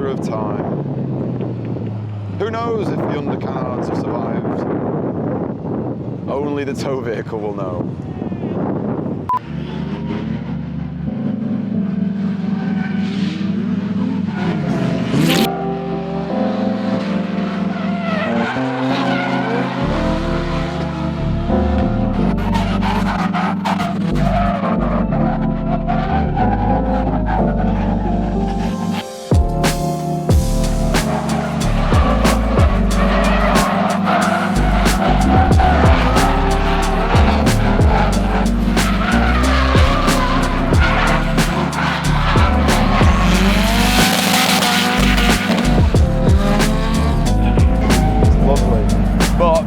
matter of time. Who knows if the undercards have survived? Only the tow vehicle will know.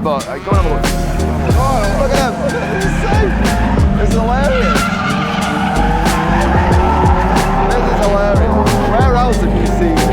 But go and have a look. Oh, look at them! This is safe! This is hilarious! This is hilarious. Where else have you seen that?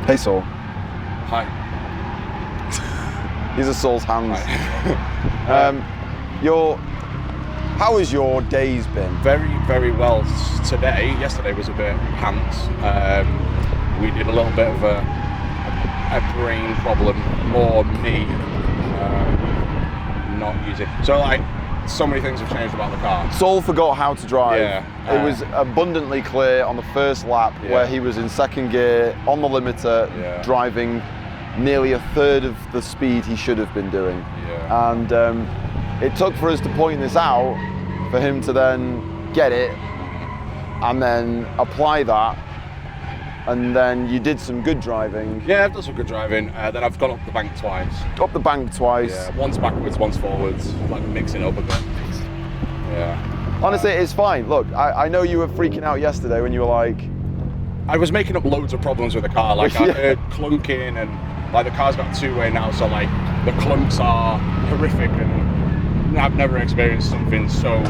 Hey Saul. Hi. These are Saul's hands. How has your days been? Very, very well today. Yesterday was a bit pants. We did a little bit of a brain problem, more me not using. So like, so many things have changed about the car. Saul forgot how to drive. Yeah, it was abundantly clear on the first lap where he was in second gear on the limiter, driving nearly a third of the speed he should have been doing. Yeah. And it took for us to point this out for him to then get it and then apply that. And then you did some good driving. Yeah, I've done some good driving. Then I've gone up the bank twice. Up the bank twice. Yeah, once backwards, once forwards, like mixing up a bit. Yeah. Honestly, it's fine. Look, I know you were freaking out yesterday when you were like... I was making up loads of problems with the car. Like I heard clunking and like the car's got two-way now, so like the clunks are horrific and I've never experienced something so...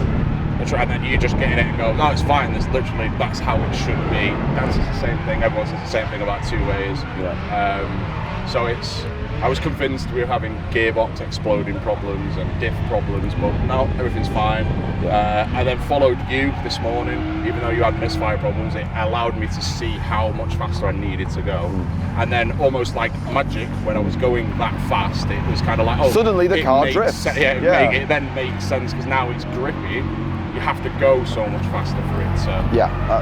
And then you just get in it and go, no, it's fine. That's how it should be. Dan says the same thing. Everyone says the same thing about two ways. Yeah. So I was convinced we were having gearbox exploding problems and diff problems, but no, everything's fine. I then followed you this morning, even though you had misfire problems. It allowed me to see how much faster I needed to go. And then almost like magic, when I was going that fast, it was kind of like, oh, suddenly the car drifts. It then makes sense because now it's grippy. You have to go so much faster for it to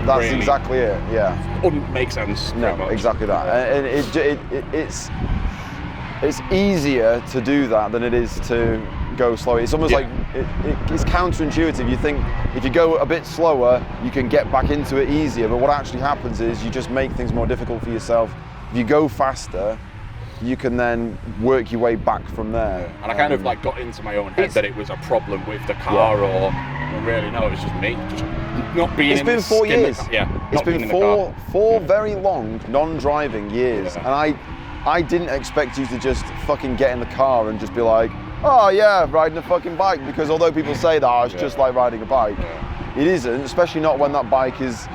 that's really exactly it. Yeah, wouldn't make sense. No, exactly that. And it's easier to do that than it is to go slow. It's almost like it's counterintuitive. You think if you go a bit slower, you can get back into it easier. But what actually happens is you just make things more difficult for yourself. If you go faster, you can then work your way back from there. And I kind of like got into my own head that it was a problem with the car, or really no, it was just me, just not being. It's been 4 years. It's been four very long non-driving years, and I didn't expect you to just fucking get in the car and just be like, oh yeah, riding a fucking bike. Because although people say that it's just like riding a bike, it isn't. Especially not when that bike is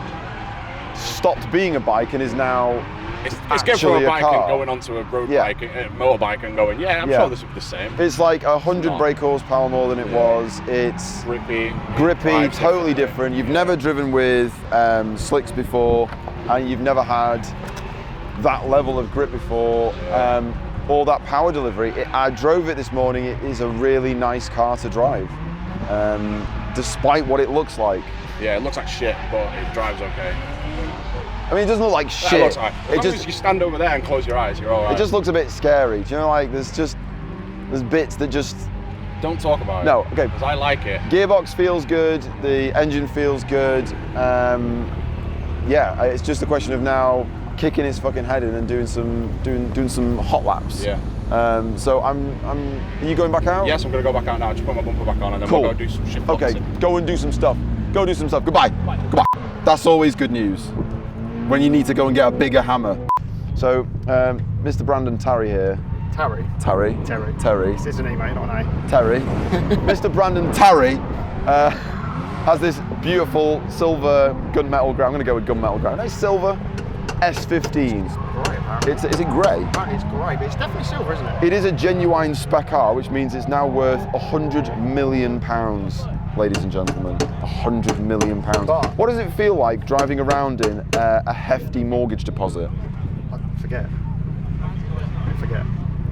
stopped being a bike and is now. It's going from a bike and going onto a road bike, a motorbike, and going, I'm sure this will be the same. It's like 100 brake horsepower more than it was. It's grippy, totally different. You've never driven with slicks before, and you've never had that level of grip before, or that power delivery. I drove it this morning. It is a really nice car to drive, despite what it looks like. Yeah, it looks like shit, but it drives okay. I mean, it doesn't look like shit. It looks like, as long as you stand over there and close your eyes, you're all right. It just looks a bit scary. Do you know, like there's bits that just... Don't talk about it. No, okay. Because I like it. Gearbox feels good. The engine feels good. Yeah, it's just a question of now kicking its fucking head in and doing some hot laps. Yeah. So are you going back out? Yes, I'm going to go back out now. Just put my bumper back on and then Cool. we'll go do some shit. Okay, go and do some stuff. Go do some stuff. Goodbye. Bye. Goodbye. That's always good news when you need to go and get a bigger hammer. So, Mr. Brandon Tarry here. Terry. It's an E, mate, not an A. Terry. Mr. Brandon Tarry has this beautiful silver gunmetal ground. I'm going to go with gunmetal ground. It's silver S15. Great, apparently. Is it grey? It's grey, but it's definitely silver, isn't it? It is a genuine spec car, which means it's now worth £100 million, ladies and gentlemen. £100 million. But what does it feel like driving around in a hefty mortgage deposit? I forget.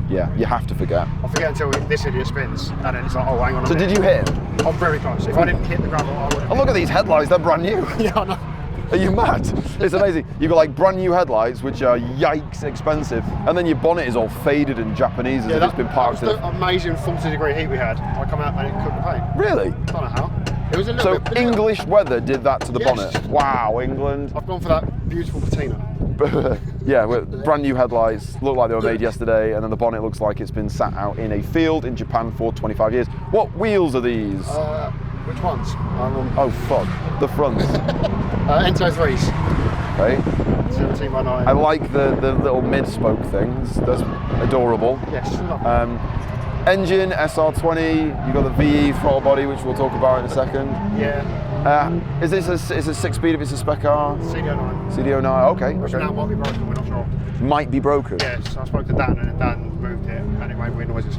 Yeah, you have to forget. I forget until this idiot spins, and then it's like, oh, hang on a So minute. did you hit him? I'm very close. If I didn't hit the gravel, I would have. Oh, look at these headlights, they're brand new. Yeah, I know. Are you mad? It's amazing. You've got like brand new headlights, which are yikes expensive, and then your bonnet is all faded and Japanese as if it's been parked. That was the amazing 40-degree heat we had. I come out and it cooked the paint. Really? I don't know how. It was a little So bit. English weather did that to the Yes. bonnet. Wow, England. I've gone for that beautiful patina. Yeah, with brand new headlights, look like they were made yesterday, and then the bonnet looks like it's been sat out in a field in Japan for 25 years. What wheels are these? Which ones? Oh fuck, the fronts. Ento 3s. Okay. 17x9. I like the little mid-spoke things. That's adorable. Yes. Engine SR20. You've got the VE throttle body, which we'll talk about in a second. Yeah. Is this a 6-speed if it's a spec car? CDO9. CDO9. Okay. Which Okay. now might be broken. We're not sure. Might be broken. Yes. I spoke to Dan, and Dan moved it, and it made weird noises.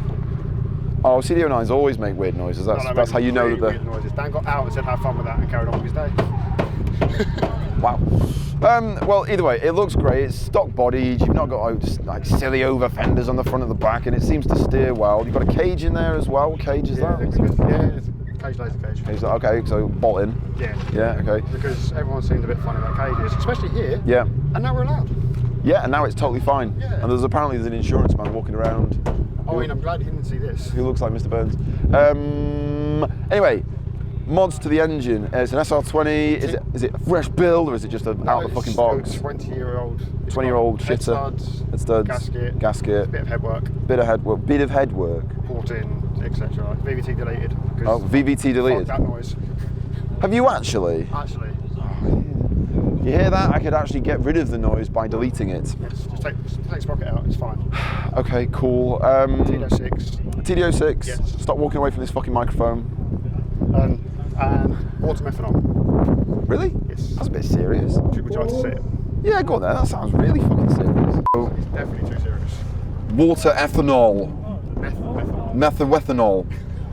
Oh, CDO9s always make weird noises. That's how you know really that weird noises. Dan got out and said have fun with that and carried on with his day. Wow. Well, either way, it looks great. It's stock bodied. You've not got like silly over fenders on the front and the back, and it seems to steer well. You've got a cage in there as well. What cage is that? It's cage laser cage. Cage, okay, so bolt in. Yeah. Yeah. Okay. Because everyone seems a bit funny about cages, especially here. Yeah. And now we're allowed. Yeah, and now it's totally fine. Yeah. And there's apparently an insurance man walking around. I mean, I'm glad you didn't see this. Who looks like Mr. Burns. Anyway, mods to the engine. It's an SR20. Is it a fresh build or is it just out of the fucking box? 20-year-old. 20-year-old shitter. Studs. Gasket. Bit of headwork. Bit of headwork. Port in, etc. VVT deleted. Oh, VVT deleted. Fuck that noise. Have you actually? Actually. You hear that? I could actually get rid of the noise by deleting it. Yes, just take the sprocket out, it's fine. Okay, cool. TDO6. TDO6. Yes. Stop walking away from this fucking microphone. And water methanol. Really? Yes. That's a bit serious. Would you like to see it? Yeah, go on then. That sounds really fucking serious. It's definitely too serious. Water ethanol. Methanol.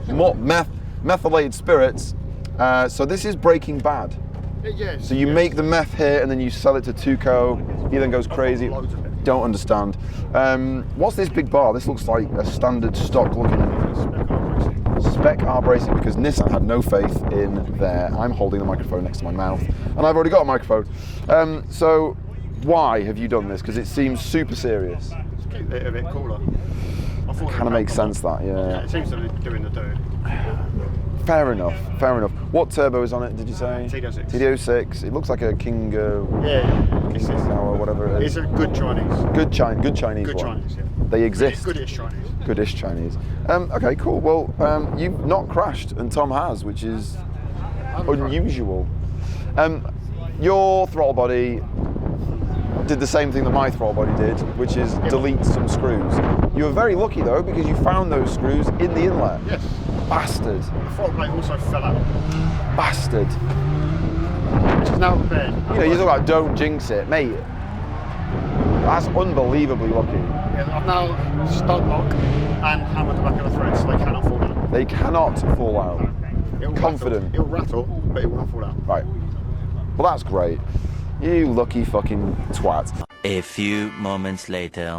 Methylethanol. Methylated spirits. So this is Breaking Bad. Yes. So you make the meth here and then you sell it to Tuco. He then goes crazy. Loads of it. Don't understand. What's this big bar? This looks like a standard stock looking spec R bracing because Nissan had no faith in there. I'm holding the microphone next to my mouth and I've already got a microphone. So why have you done this? Because it seems super serious. Just keep it a bit cooler. Kind of makes sense that, yeah. It seems to be doing the do. Fair enough. What turbo is on it, did you say? TDO6. TDO6. It looks like a King or whatever it is. It's a good Chinese. Good Chinese Good one. Chinese, yeah. They exist. Goodish Chinese. Goodish Chinese. Okay, cool. Well, you've not crashed and Tom has, which is unusual. Your throttle body did the same thing that my throttle body did, which is delete some screws. You were very lucky though because you found those screws in the inlet. Yes. Bastard. The throttle plate also fell out. Bastard. Which is now repaired. You know, you talk about don't jinx it, mate. That's unbelievably lucky. Yeah, I've now stud lock and hammered the back of the threads so they cannot fall out. They cannot fall out. It'll Confident. It'll rattle, but it won't fall out. Right. Well, that's great. You lucky fucking twat. A few moments later.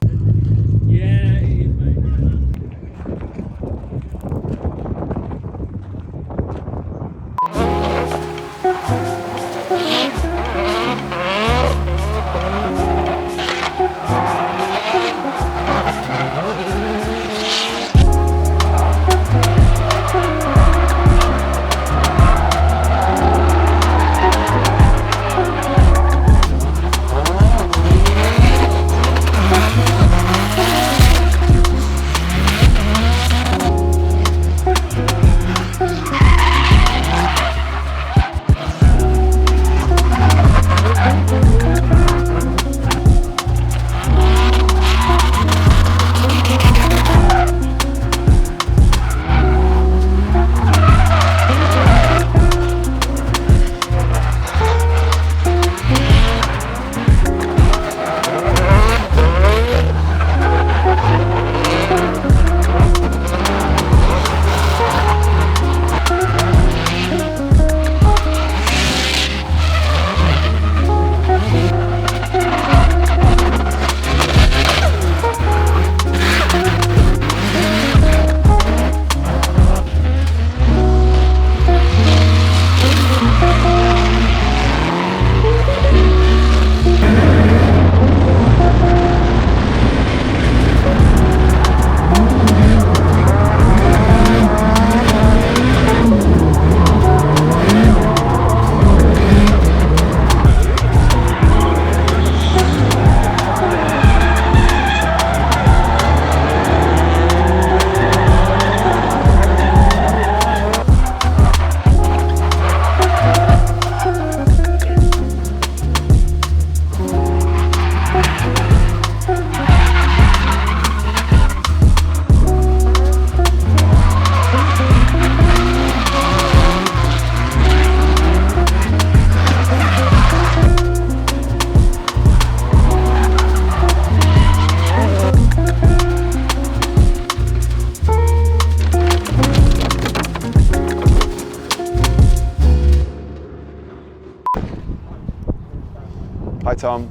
Hi Tom.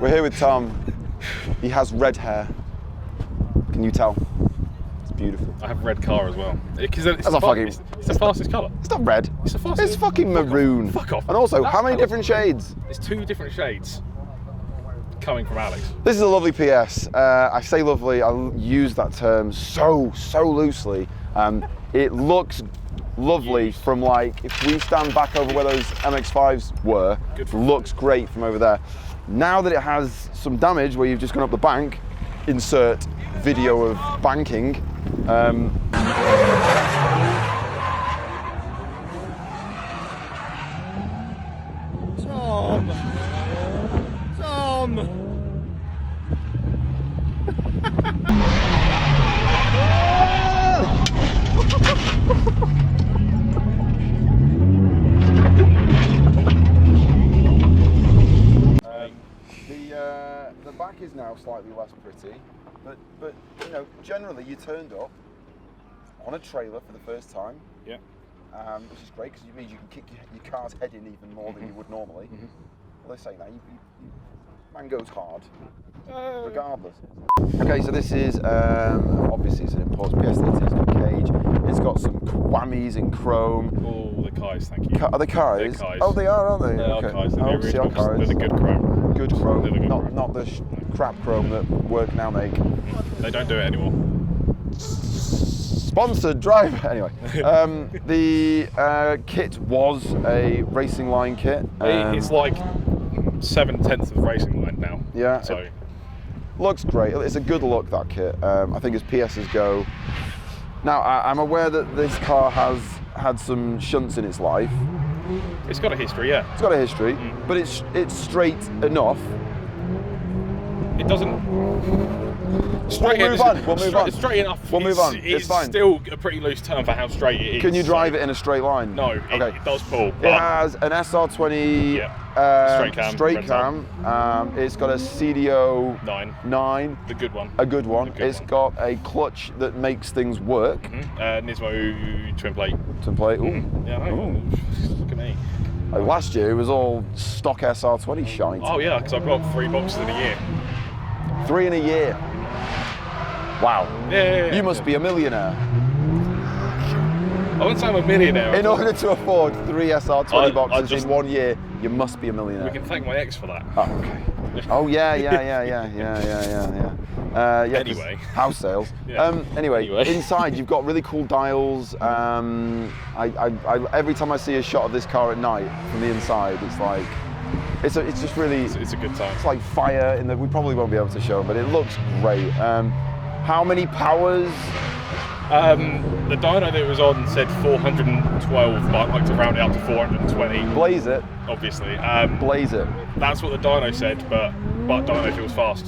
We're here with Tom. He has red hair. Can you tell? It's beautiful. I have a red car as well. It's That's not fucking. It's the fastest colour. It's not red. It's the fastest. It's fucking maroon. Fuck off. And also, That how many colour- different shades? It's 2 different shades coming from Alex. This is a lovely PS. I say lovely. I use that term so loosely. It looks lovely from like, if we stand back over where those MX-5s were, it looks great from over there. Now that it has some damage where you've just gone up the bank, insert video of banking. Tom! The back is now slightly less pretty, but you know, generally you turned up on a trailer for the first time. Yeah. Which is great because it means you can kick your car's head in even more than you would normally. Well, they're saying that man goes hard, regardless. Okay, so this is obviously it's an imported PS. It's got cage. It's got some whammies in chrome. Oh, the Kais, thank you. Are they Kais? They're Kais. Oh, they are, aren't they? They okay. are Kais. They're the Obviously original. are Kais. They're the good chrome. Good chrome, They're the good chrome. not the crap chrome that Work now make. They don't do it anymore. Sponsored driver. Anyway, the kit was a racing line kit. It's like 7/10 of racing line now. Yeah. So Looks great. It's a good look, that kit. I think as PSs go. Now, I'm aware that this car has had some shunts in its life. it's got a history, yeah. It's got a history, but it's straight enough. It doesn't. We'll move on. We'll move on. It's straight enough. We'll move on. It's fine. Still a pretty loose term for how straight it is. Can you drive it in a straight line? No. Okay. It does pull. It has an SR20 straight cam. It's got a CDO 9. The good one. A good one. The good It's one. got a clutch that makes things work. Nismo twin plate. To play. Ooh. Yeah, I know. Ooh. Look at me. Like last year, it was all stock SR20 shite. Oh yeah, because I've got 3 boxes in a year. 3 in a year. Wow. Yeah. You must be a millionaire. I wouldn't say I'm a millionaire. In order to afford 3 SR20 boxes in 1 year, you must be a millionaire. We can thank my ex for that. Oh, okay. Oh yeah. Anyway. House sales. Yeah. Anyway, Anyway. inside you've got really cool dials. Every time I see a shot of this car at night from the inside, it's like, it's just really. It's a good time. It's like fire in the. We probably won't be able to show, but it looks great. How many powers? The dyno that it was on said 412, but I'd like to round it up to 420. Blaze it. Obviously. Blaze it. That's what the dyno said, but dyno feels fast.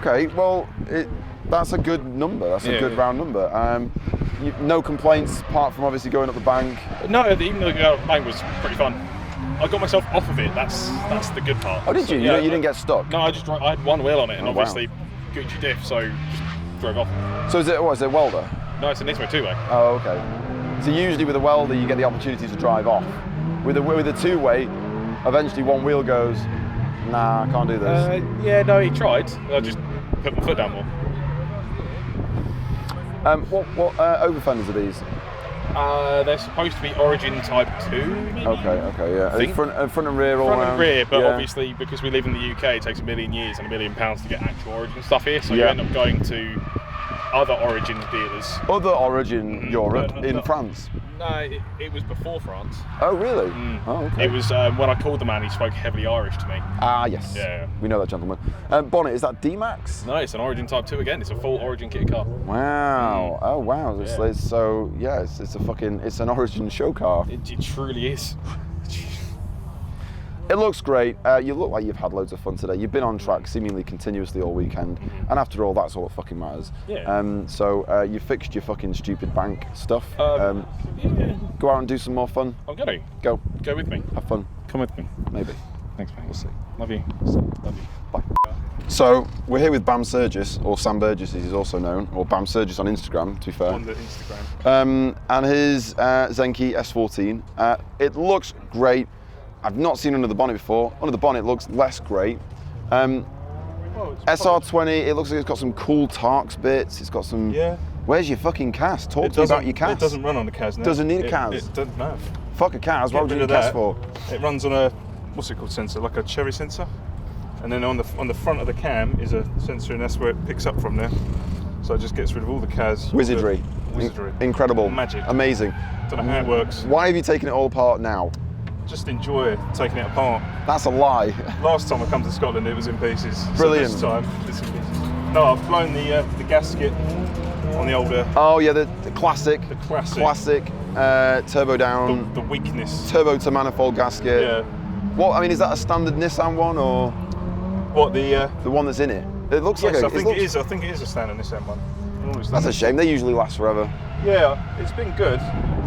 Okay, well, that's a good number. That's a good round number. No complaints apart from obviously going up the bank. No, even though going up the bank was pretty fun. I got myself off of it. That's the good part. Oh, did you? So, You didn't get stuck? No, I had one wheel on it, and Oh, wow. obviously Gucci diff, so just drove off. So is it a welder? No, it's an Nismo two-way. Oh, okay. So usually with a welder, you get the opportunity to drive off. With a two-way, eventually one wheel goes, nah, I can't do this. Yeah, no, he tried. I just put my foot down more. What over fenders are these? They're supposed to be Origin Type 2, maybe? Okay, yeah. Think. Front and rear all Front round? and rear, but Yeah. obviously because we live in the UK, it takes a million years and £1 million to get actual Origin stuff here, so you Yeah. end up going to other Origin dealers. Other Origin Europe in no. France? No, it was before France. Oh, really? Oh, okay. It was when I called the man, he spoke heavily Irish to me. Ah, yes. Yeah. We know that gentleman. Bonnet, is that D-Max? No, it's an Origin Type 2 again. It's a full Origin kit car. Wow. Oh, wow. It's an Origin show car. It truly is. It looks great. You look like you've had loads of fun today. You've been on track seemingly continuously all weekend, and after all, that's all that fucking matters. Yeah. So you fixed your fucking stupid bank stuff. Yeah. Go out and do some more fun. I'm gonna Go. go with me. Have fun. Come with me. Maybe. Thanks, mate. We'll see. Love you. Love you. Bye. So we're here with Bam Surgis, or Sam Burgess as he's also known, or Bam Surgis on Instagram, to be fair. On the Instagram. And his Zenki S14. It looks great. I've not seen under the bonnet before. Under the bonnet looks less great. SR20, it looks like it's got some cool Tarks bits. It's got some. Yeah. Where's your fucking CAS? Talk to me about your CAS. It doesn't run on the CAS now. Doesn't need a CAS? It doesn't have. Fuck a CAS. What would you need a Get rid CAS of for? that. It runs on a, what's it called, sensor, like a cherry sensor. And then on the front of the cam is a sensor, and that's where it picks up from there. So it just gets rid of all the CAS. Wizardry. Wizardry. Incredible. Magic. Amazing. Don't know how it works. Why have you taken it all apart now? Just enjoy taking it apart. That's a lie. Last time I come to Scotland, it was in pieces. Brilliant. So this time, it's in pieces. No, I've blown the gasket on the older. Oh yeah, the classic. The classic. Turbo down. The weakness. Turbo to manifold gasket. Yeah. What? I mean, is that a standard Nissan one or What the? the one that's in it? It looks Yes, like I think it is. I think it is a standard Nissan one. That's a shame. They usually last forever. Yeah, it's been good.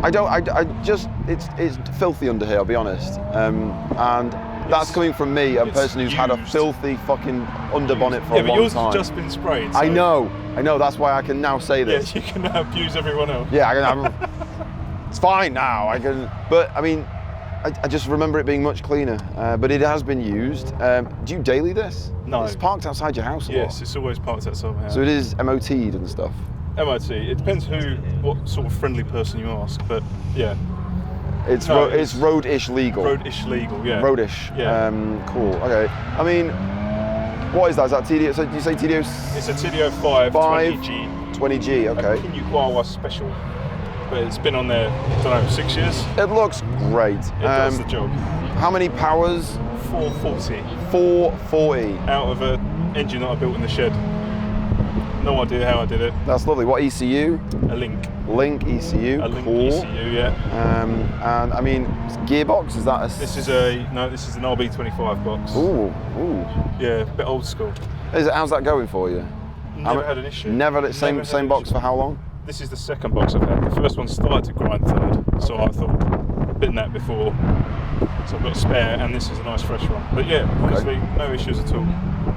It's filthy under here, I'll be honest. And that's coming from me, a person who's had a used. filthy fucking underbonnet for Yeah, a but long yours time. has just been sprayed. I so- know, that's why I can now say Yeah, this. you can now abuse everyone else. Yeah, it's fine now, I can, but I mean, I just remember it being much cleaner, but it has been used. Do you daily this? No. It's parked outside your house a lot. Yes, it's always parked outside my house. So it is MOT'd and stuff. MOT. It depends what sort of friendly person you ask, but yeah, It's No, it's road-ish legal. road-ish legal. Yeah. Roadish. Yeah. Cool. Okay. I mean, what is that? Is that TDO? So you say TDO It's a TDO 5 5, 20G. 20G? A Okay. Kinyukawa special, but it's been on there, I don't know, 6 years. It looks great. It does the job. How many powers? 440 440. out of an engine that I built in the shed. No idea how I did it. That's lovely. What ECU? A Link. Link ECU. A Link cool. ECU, yeah. And I mean, gearbox, is that a? This is an RB25 box. Ooh. Yeah, a bit old school. How's that going for you? Never had an issue. Never had it, Never had same an box issue. for how long? This is the second box I've had. The first one started to grind third, so I thought I've been that before. So I've got a spare, and this is a nice fresh one. But yeah, honestly, no issues at all.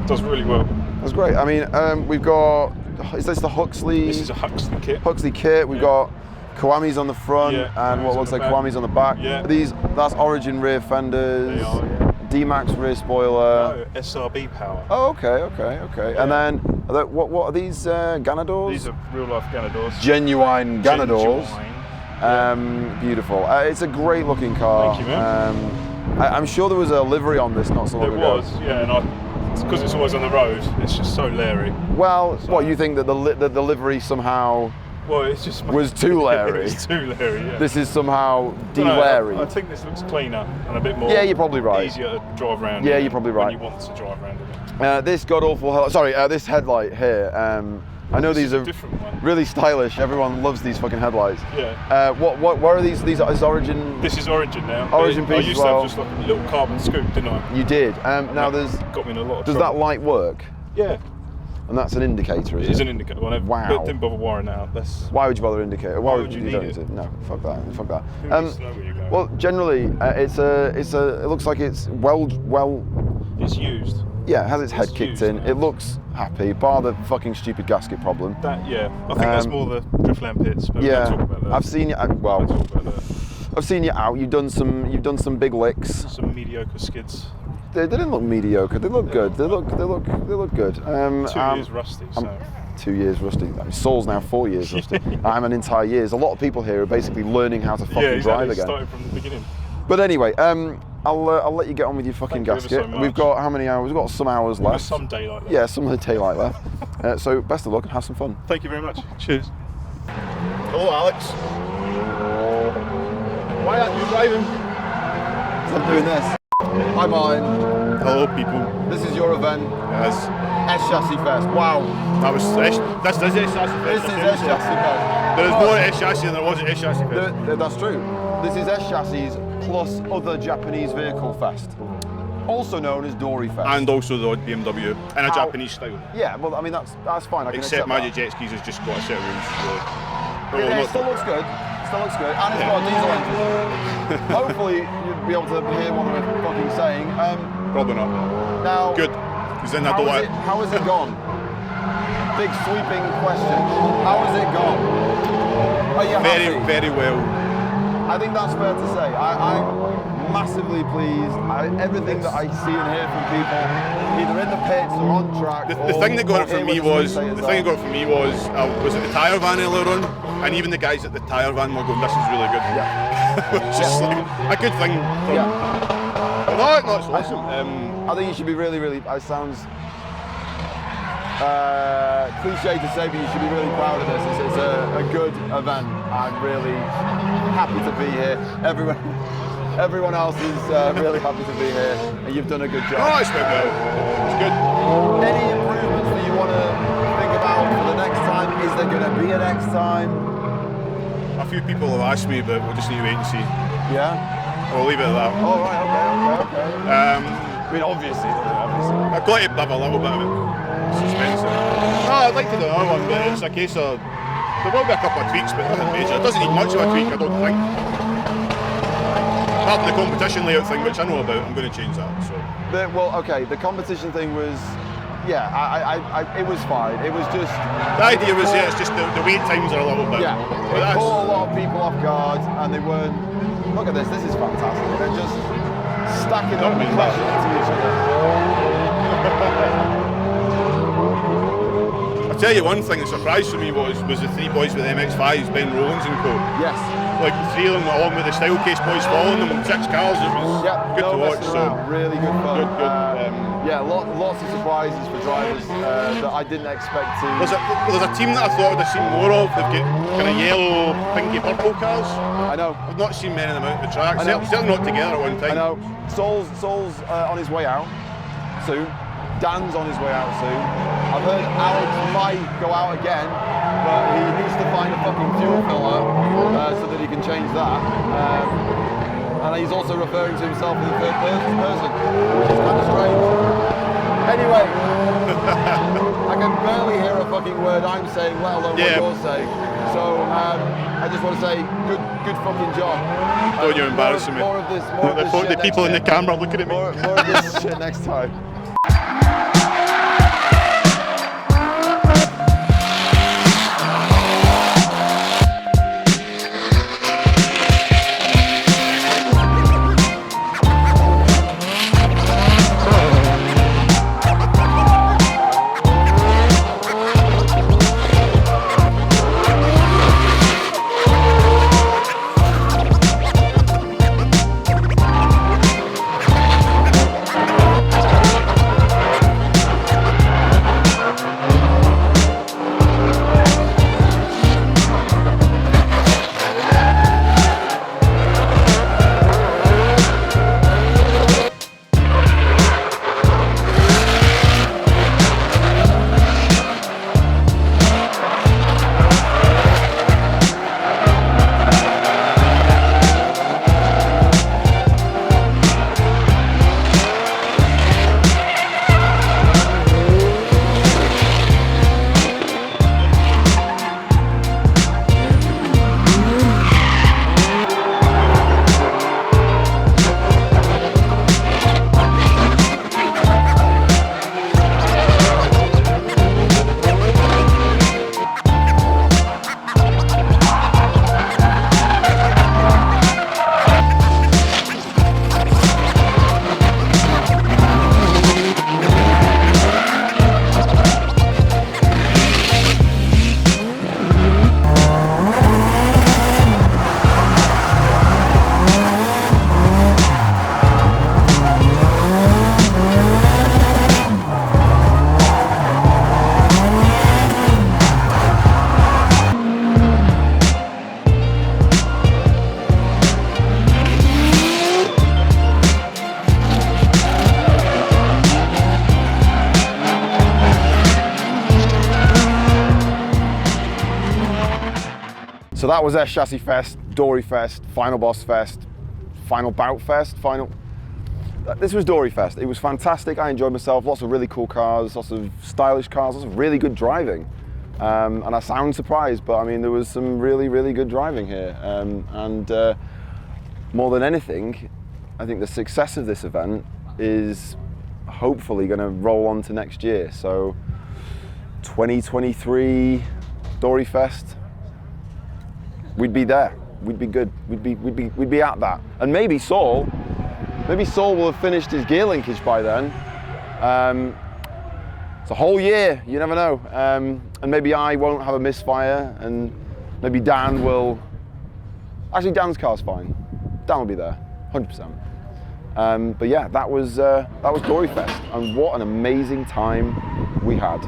Does really well. That's great. I mean, we've got. Is this the Huxley? This is a Huxley kit. Huxley kit. We've got Kiwami's on the front and what looks like Kiwami's on the back. Yeah. That's Origin rear fenders. They are, yeah. D-Max rear spoiler. No, SRB power. Oh, okay. Yeah. And then, what are these Ganadors? These are real life Ganadors. Genuine Ganadors. Genuine. Beautiful. It's a great looking car. Thank you, man. I'm sure there was a livery on this not so long ago. It was, yeah, and because it's always on the road, it's just so leery. Well, what, you think that the livery somehow Well, it's just was too leery? It's too leery, yeah. This is somehow de-leery. I think this looks cleaner and a bit more. Yeah, you're probably right. Easier to drive around. Yeah, you're probably right. When you want to drive around in it. This god-awful, this headlight here. I know these are different one. really stylish. Everyone loves these fucking headlights. Yeah. What are these? These is Origin. This is Origin now. Origin piece I used as well. to have just like a little carbon scoop, didn't I? You did. Now there's. Got me in a lot of Does trouble. that light work? Yeah. And that's an indicator, is it? It is an indicator. Well, Wow. Didn't bother wiring that out. That's. Why would you bother indicator? Why would you need don't it? need No, fuck that. Fuck that. Who needs to know where you're going? Well, generally, it looks like it's well. It's used. Yeah, it has its head It's kicked used, in. man. It looks happy, bar the fucking stupid gasket problem. That, yeah. I think that's more the drift lamp hits. But Yeah, we'll talk about that. I've seen you. We'll talk about that. I've seen you out. You've done some big licks. Some mediocre skids. They didn't look mediocre. They look good. They look good. 2 years rusty. So. 2 years rusty. I mean, Saule's now 4 years rusty. I'm an entire year. A lot of people here are basically learning how to fucking Yeah, exactly. drive again. Starting from the beginning. But anyway, I'll let you get on with your fucking Thank you gasket. ever so We've much. got how many hours? We've got some hours There's left. some daylight left. Yeah, some of the daylight left. So best of luck and have some fun. Thank you very much. Cheers. Hello, Alex. Why aren't you driving? I'm doing this. Hi, Martin. Hello, people. This is your event. Yes. S Chassis Fest. Wow. That was this is S Chassis This Fest. is S Chassis Fest. There is more S Chassis than there was at S Chassis Fest. That's true. This is S Chassis plus other Japanese vehicle fest, also known as Dori Fest. And also the odd BMW in a Japanese style. Yeah, well, I mean that's fine. I can Except accept Magic that. Jet Skis has just got a set of rules. Really. Yeah, it still looks good. Still looks good, and it's got a diesel engine. Hopefully, you'd be able to hear what we're fucking saying. Probably not. Now, Good. Because then I don't want. how has it gone? Big sweeping question. How has it gone? Are you Very, happy? very well. I think that's fair to say. I'm massively pleased. Everything that I see and hear from people, either in the pits or on track. The thing that got it for me was at the tyre van earlier on, and even the guys at the tyre van were going, "This is really good." Yeah. It's just like a good thing. No, it's awesome. I think you should be really, it sounds cliche to say, but you should be really proud of this. It's a good event. I'm really happy to be here. Everyone else is really happy to be here, and you've done a good job. Oh, it's went well. It's good. Any improvements that you want to think about for the next time? Is there going to be a next time? A few people have asked me, but we'll just need to wait and see. Yeah? I'll leave it at that. Oh, right, okay. I mean, obviously. I've got to have a little bit of suspense. No, I'd like to do another one, but it's a case of there will be a couple of tweaks, but nothing major. It doesn't need much of a tweak, I don't think. Apart from the competition layout thing, which I know about, I'm going to change that. So. The competition thing was, it was fine. It was just... The idea was, it's just the wait times are a little bit... Yeah, but it caught a lot of people off guard, and they weren't... Look at this is fantastic. They're just stacking up and crashing into each other. I'll tell you one thing that surprised for me was the three boys with MX-5s, Ben Rowlands and co. Yes. Like the three of them along with the style case boys following them, 6 cars, it was good to watch. So really good fun. Good. Lots of surprises for drivers that I didn't expect to. There's a team that I thought I'd have seen more of. They've got kind of yellow, pinky, purple cars. I know. I've not seen many of them out the track. Certainly not together at one time. I know. Saule's on his way out soon. Dan's on his way out soon. I've heard Alex might go out again, but he needs to find a fucking fuel filler so that he can change that. And he's also referring to himself in the third person, which is kind of strange. Anyway, I can barely hear a fucking word I'm saying, let alone what you're saying. So I just want to say, good fucking job. Don't you embarrass me. More of this shit the people in the camera looking at me. More of this shit next time. that was Chassis Fest, Dori Fest, Final Boss Fest, Final Bout Fest, This was Dori Fest. It was fantastic. I enjoyed myself. Lots of really cool cars, lots of stylish cars, lots of really good driving. And I sound surprised, but I mean, there was some really, really good driving here. More than anything, I think the success of this event is hopefully going to roll on to next year. So 2023 Dori Fest, we'd be there. We'd be good. We'd be at that. And maybe Saule will have finished his gear linkage by then. It's a whole year, you never know. And maybe I won't have a misfire, and maybe Dan will. Actually, Dan's car's fine. Dan will be there, 100%. But yeah, that was Dorifest, and what an amazing time we had.